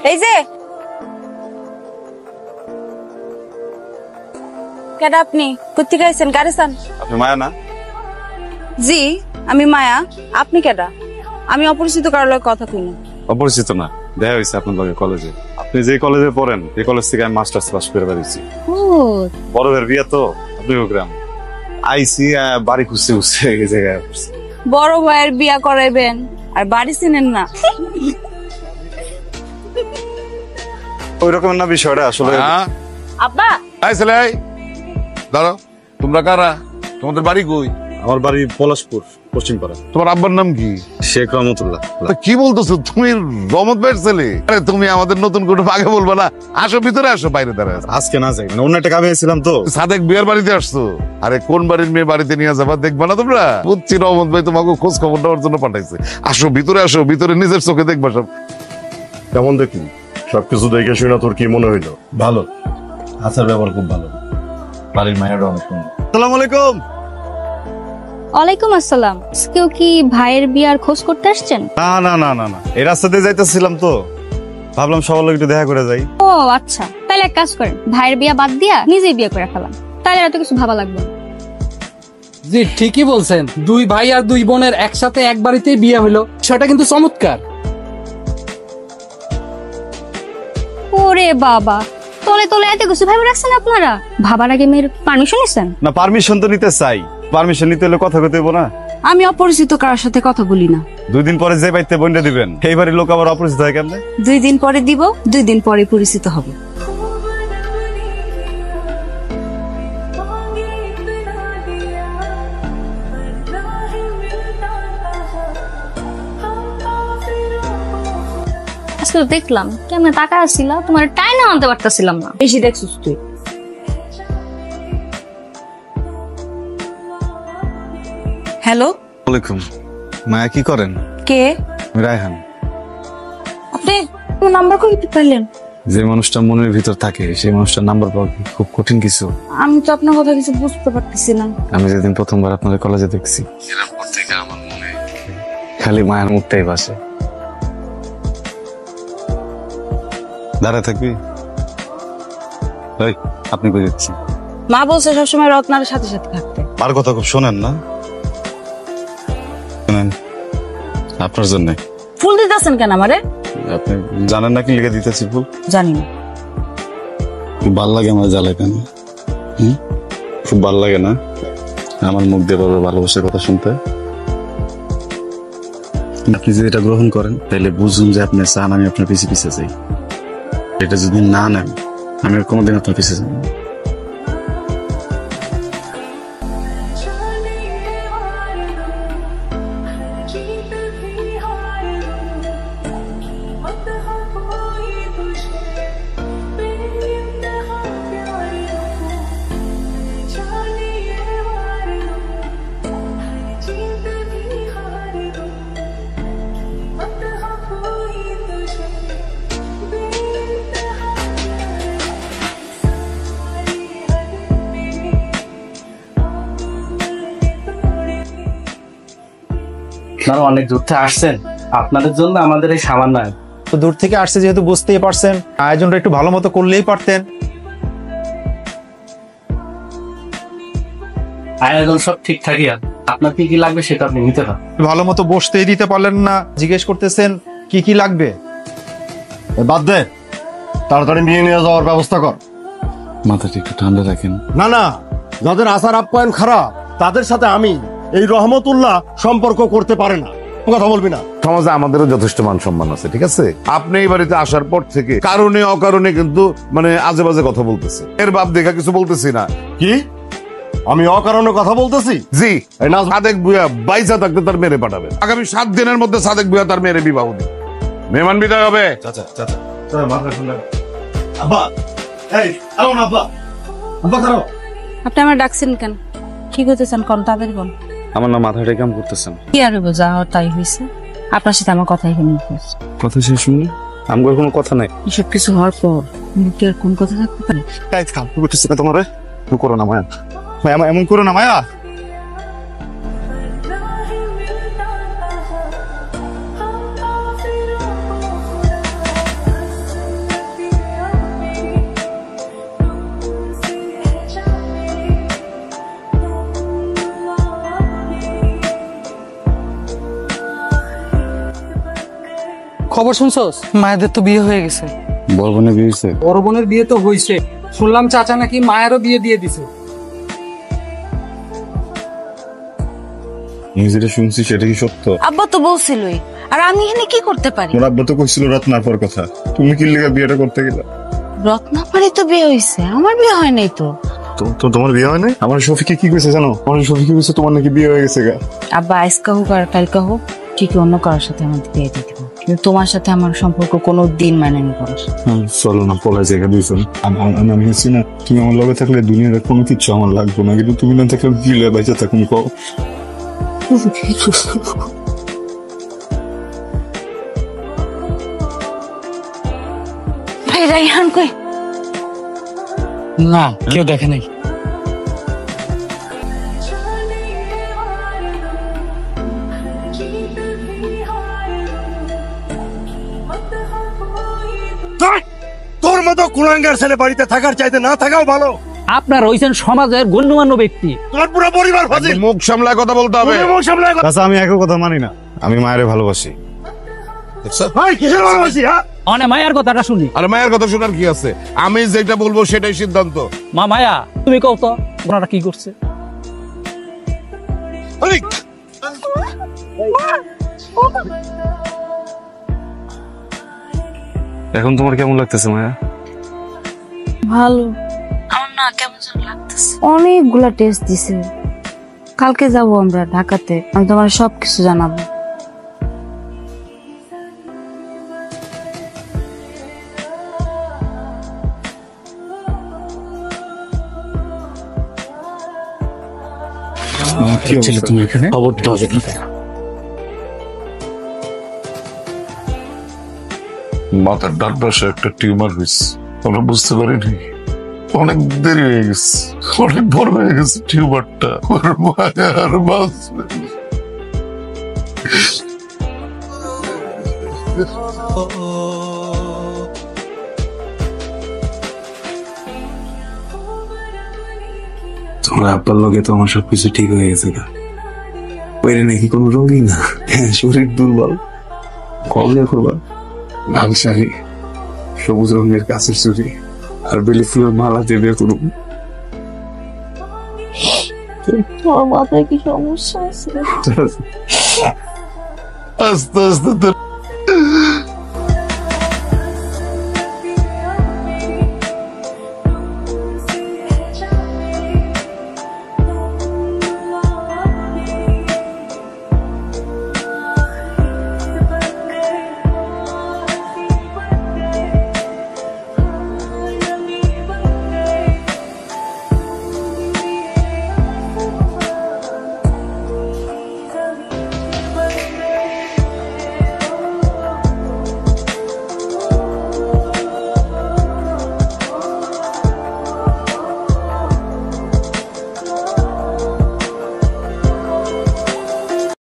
এই যে কেডা আপনি কোথেকে আইছেন গাড়িসান? আপনি মায়া না? জি আমি মায়া। আপনি কেডা? আমি অপরিচিত কারোর লগে কথা কই না। অপরিচিত না, দেখা হয়েছে আপনার লগে কলেজে। আপনি যে কলেজে পড়েন এই কলেজ থেকে আমি মাস্টার্স পাস করে বেরিয়েছি। ও বড় ভাইয়ের বিয়া তো আপনি গ্রাম আইসি, বাড়ি খুঁজতে খুঁজতে এই জায়গায় আসছি। বড় ভাইয়ের বিয়া করাইবেন আর বাড়ি চিনেন না? ওই রকমের না বিষয়টা আসলে। আব্বা দাঁড়াও, তোমরা কারা? তোমাদের বাড়ি কই? আমার বাড়ি পলাশপুর, পশ্চিম পাড়া। তোমার আব্বার নাম কি? শেখ রহমতুল্লাহ। কি বলতেছো তুমি? রহমত ভাইয়ের ছেলে? আরে তুমি আমাদের নতুন করে আগে বলবা না? আসো ভিতরে আসো, বাইরে দাঁড়ায় আজকে না যাই, মানে অন্য একটা কামে এসেছিলাম তো। সাদেক বিয়ার বাড়িতে আসছো? আরে কোন বাড়ির মেয়ে বাড়িতে নিয়ে যাবা দেখবা না তোমরা? বুঝছি রহমত ভাই তোমাকে খোঁজ খবর নেওয়ার জন্য পাঠাইছে। আসো ভিতরে আসো, ভিতরে নিজের চোখে দেখবা সব। কেমন দেখলি? সবকিছু দেখে শুনে তোর কি মনে হইলো? ভালো, আচার ব্যবহার খুব ভালো, বাড়ির মায়েরও অনেক সুন্দর। আসসালামু আলাইকুম। ওয়ালাইকুম আসসালাম। কেউ কি ভাইয়ের বিয়ার খোঁজ করতে আসছেন? না না না না না, এই রাস্তা দিয়ে যাইতেছিলাম তো, ভাবলাম সবার লোক একটু দেখা করে যাই। ও আচ্ছা, তাহলে এক কাজ করেন, ভাইয়ের বিয়া বাদ দিয়া নিজেই বিয়ে করে ফেলাম, তাহলে এত কিছু ভাবা লাগবে না। জি ঠিকই বলছেন, দুই ভাই আর দুই বোনের একসাথে এক বাড়িতেই বিয়ে হলো, সেটা কিন্তু চমৎকার। ওরে বাবা, তলে তলে এত কিছু ভাবে রাখছেন আপনারা। ভাবার আগে মেয়ের পারমিশন নিছেন? না, পারমিশন তো নিতে চাই, পারমিশন নিতে হলে কথা কইতে হইব না। আমি অপরিচিত কারোর সাথে কথা বলি না। 2 দিন পরে যে বাইতে বন্ডে দিবেন, এই বাড়ির লোক আবার অপরিচিত হয় কেমনে? 2 দিন পরে দিব, 2 দিন পরে পরিচিত হব। আজকে তো দেখলাম কেমনে টাকা আসছিল, তোমার টাইম আনতে পারতাছিলাম না। বেশি দেখছিস তুই। হ্যালো। ওয়ালাইকুম। মায়া কি করেন? কে? আমি রায়হান। আপনি নাম্বার কই পাইলেন? যে মানুষটা মনের ভিতর থাকে সেই মানুষটার নাম্বার পাওয়া কি খুব কঠিন কিছু? আমি তো আপনার কথা কিছু বুঝতে পারতেছি না। আমি যেদিন প্রথমবার আপনাদের কলেজে দেখছি, এরপর থেকে আমার মনে খালি মায়ের মুখটাই ভাসে। দাঁড়ায় থাকবি? আপনি কই যাচ্ছেন? মা বলছে সবসময় রত্নার সাথে সাথে থাকতে। মার কথা খুব শোনেন না? শোনেন, আপনার জন্য। ফুল দিতেছেন কেন আমারে? আপনি জানেন না কি লিখে দিতেছি ফুল? জানি না। খুব ভাল লাগে আমার জ্বালায় কেন? খুব ভাল লাগে না আমার মুখ দিয়ে বাবার ভালোবাসার কথা শুনতে? আপনি যদি এটা গ্রহণ করেন তাহলে বুঝুন যে আপনি চান আমি আপনার পিছিয়ে পিছিয়ে যাই। এটা যদি না নেন আমি আর কোনোদিন আপনার পিছিয়ে যাব না। আপনারা অনেক দূর থেকে আসছেন, আপনাদের জন্য আমাদের এই সামান্য তো দূর থেকে আসছে যেহেতু বুঝতেই পারছেন, আয়োজনটা একটু ভালো মতো করলেই পারতেন। আয়োজন সব ঠিকঠাকই আছে, আপনার কি কি লাগবে সেটা আপনি নিতে পারেন। ভালো মতো বসতেই দিতে পারলেন না, জিজ্ঞেস করতেছেন কি কি লাগবে। বাদ দে, তাড়াতাড়ি নিয়ে নিয়ে যাওয়ার ব্যবস্থা কর। মাথাটা একটু ঠান্ডা রাখেন। না না, যাদের আচার আপ্যায়ন খারাপ তাদের সাথে আমি এই রহমতুল্লাহ সম্পর্ক করতে পারে না। কথা বলবি না। সমাজে আমাদেরও যথেষ্ট মান সম্মান আছে, ঠিক আছে? আপনি এই বাড়িতে আসার পর থেকে কারণে অকারণে কিন্তু মানে আজে বাজে কথা বলতেছে। এর বাপ দেখা কিছু বলতেছি না। কি আমি অকারণে কথা বলতেছি? জি, না সাদেক ভুয়া বাইসা থাকতে তার মেরে পাঠাবে। আগামী 7 দিনের মধ্যে সাদেক ভুয়া তার মেরে বিবাহ দিবে। মেহমান বিদায় হবে। চাচা চাচা মাথা ঠান্ডা। আব্বা, এই আও না আব্বা, আব্বা খারাপ। আপনি আমার ডাকছেন কেন? কি করতেছেন কোন? তাদের কোন? আমার না মাথাটা কাম করতেছেন। কি আর হইব, যা হওয়ার তাই হয়েছে। আপনার সাথে আমার কথা এখানে শেষ। কথা শেষ মানে আমার কোনো কথা নাই। এসব কিছু হওয়ার পর মুখে আর কোন কথা থাকতে পারে? কাজ খাম করতেছি না তোমারে। তুমি করো না মায়া, মায়া এমন করো না মায়া। খবর শুনছস? মায়েদের তো বিয়ে হয়ে গেছে। বড় বোনের বিয়ে হয়েছে? বড় বোনের বিয়ে তো হয়েছে, শুনলাম চাচা নাকি মায়েরও বিয়ে দিয়ে দিছে। আমি যেটা শুনছি সেটা কি সত্য? আব্বা তো বলছিলই, আর আমি এখানে কি করতে পারি? তোমার আব্বা তো কইছিল রত্নার কথা, তুমি কি লিগা বিয়েটা করতে গেলা? রত্নাপাড়ি তো বিয়ে হয়েছে, আমার বিয়ে হয় নাই তো। তো তোমার বিয়ে হয় নাই? আমার শফিকে কি কইছে জানো? আমার শফিকে কইছে তোমার নাকি বিয়ে হয়ে গেছে গা। আব্বা আজকা হোক আর কালকা হোক ঠিকই অন্য কারোর সাথে আমাদের বিয়ে দিয়ে দেবো, কিন্তু তোমার সাথে আমার সম্পর্ক কোনো দিন মানে নিব না। চলো না পলায় জায়গা দুইজন। আমি আছি না, তুমি আমার লগে থাকলে দুনিয়ার কোনো কিছু আমার লাগবে না, কিন্তু তুমি না থাকলে দিলে বাইচা থাকুন কও। ভাই রাইহান কই? না, কেউ দেখে নাই। তোর মতো কুলাঙ্গার ছেলে বাড়িতে থাকার চাইতে না থাকাও ভালো। আপনার হইছেন সমাজের গণ্যমান্য ব্যক্তি। তোর পুরো পরিবার ফাজিল। মুখ সামলায় কথা বলতে হবে। মুখ সামলায় কথা। আচ্ছা আমি একই কথা মানি না, আমি মায়ের ভালোবাসি। ভাই কিসের ভালোবাসি? হ্যাঁ অনে মায়ার কথাটা শুনি। আর মায়ের কথা শোনার কি আছে? আমি যেটা বলবো সেটাই সিদ্ধান্ত। মা মায়া, তুমি কও তো ওনারা কি করছে? এখন তোমার কেমন লাগতেছে মায়া? ভালো। আমার না কেমন যেন লাগতেছে। অনেকগুলা টেস্ট দিছে, কালকে যাব আমরা ঢাকাতে, আমি তোমার সবকিছু জানাবো। তুমি এখানে? খবরটা হবে না। মাথার ডান পাশে একটা টিউমার হয়েছে, আমরা বুঝতে পারিনি। অনেক দেরি হয়ে গেছে, অনেক বড় হয়ে গেছে টিউমারটা। ওর মায়া আর বাঁচবে না। তোমার আব্বার লগে তো আমার সবকিছু ঠিক হয়ে গেছে গা। ওইটা নাকি কোনো রোগী না, শরীর দুর্বল। কবে করবা? লাল শাড়ি, সবুজ রঙের কাছের চুড়ি আর বেলি ফুলের মালা দিয়ে বিয়ে করুন। তোমার মাথায় কি সমস্যা আছে? আস্তে আস্তে তোর